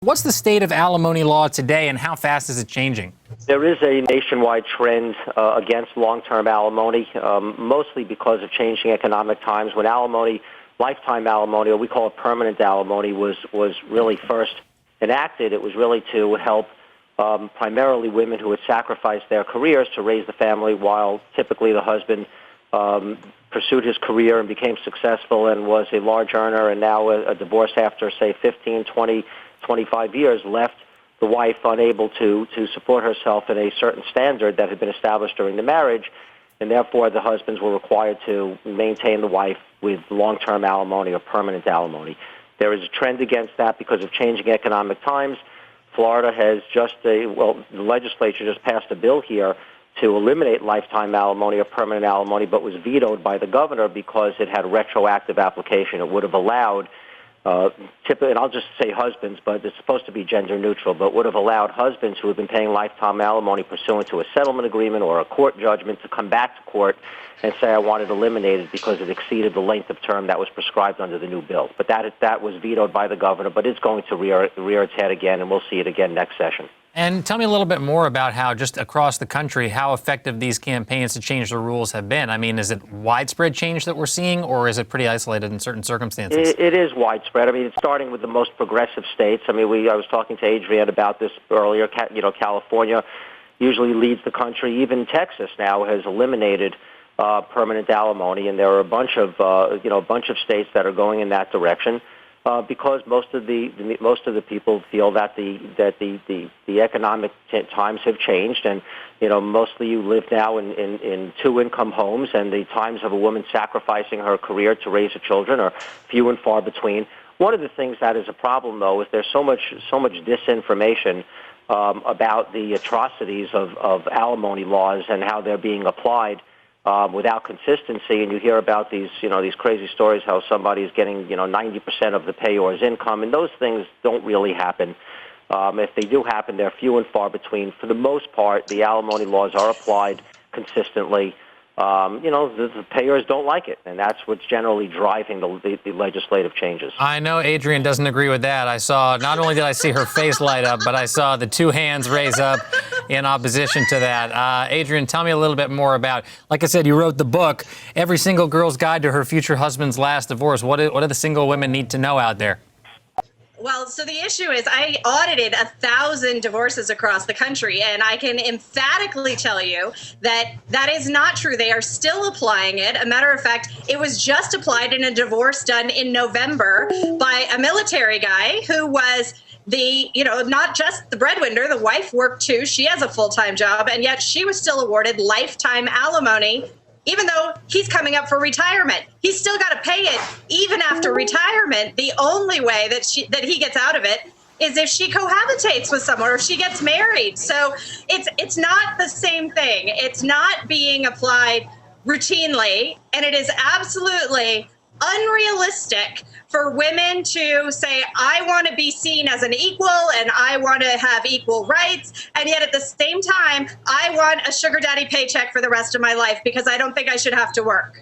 What's the state of alimony law today, and how fast is it changing? There is a nationwide trend against long-term alimony, mostly because of changing economic times. When alimony, lifetime alimony, or we call it permanent alimony, was really first enacted, it was really to help primarily women who had sacrificed their careers to raise the family, while typically the husband pursued his career and became successful and was a large earner, and now a divorce after, say, 15, 20, 25 years left the wife unable to support herself in a certain standard that had been established during the marriage, and therefore the husbands were required to maintain the wife with long-term alimony or permanent alimony. There is a trend against that because of changing economic times. Florida has the legislature just passed a bill here to eliminate lifetime alimony or permanent alimony, but was vetoed by the governor because it had retroactive application. It would have allowed and I'll just say husbands, but it's supposed to be gender neutral, but would have allowed husbands who have been paying lifetime alimony pursuant to a settlement agreement or a court judgment to come back to court and say, I want it eliminated because it exceeded the length of term that was prescribed under the new bill. But that was vetoed by the governor, but it's going to rear its head again, and we'll see it again next session. And tell me a little bit more about how, just across the country, how effective these campaigns to change the rules have been. I mean, is it widespread change that we're seeing, or is it pretty isolated in certain circumstances? It is widespread. I mean, it's starting with the most progressive states. I mean, I was talking to Ardryenn about this earlier. California usually leads the country. Even Texas now has eliminated permanent alimony, and there are a bunch of states that are going in that direction. Because most of the people feel that the economic times have changed, and mostly you live now in two-income homes, and the times of a woman sacrificing her career to raise her children are few and far between. One of the things that is a problem, though, is there's so much disinformation about the atrocities of alimony laws and how they're being applied. Without consistency, and you hear about these crazy stories how somebody is getting 90% of the payor's income, and those things don't really happen. If they do happen, they're few and far between. For the most part, the alimony laws are applied consistently. The payers don't like it, and that's what's generally driving the legislative changes. I know Ardryenn doesn't agree with that. Not only did I see her face light up, but I saw the two hands raise up in opposition to that. Ardryenn, tell me a little bit more about, like I said, you wrote the book, Every Single Girl's Guide to Her Future Husband's Last Divorce. What do the single women need to know out there? Well, so the issue is I audited 1,000 divorces across the country, and I can emphatically tell you that that is not true. They are still applying it. A matter of fact, it was just applied in a divorce done in November by a military guy who was not just the breadwinner. The wife worked too. She has a full-time job, and yet she was still awarded lifetime alimony. Even though he's coming up for retirement, he's still got to pay it even after retirement. The only way that he gets out of it is if she cohabitates with someone or if she gets married. So it's not the same thing. It's not being applied routinely, and it is absolutely unrealistic for women to say, I want to be seen as an equal and I want to have equal rights, and yet at the same time, I want a sugar daddy paycheck for the rest of my life because I don't think I should have to work.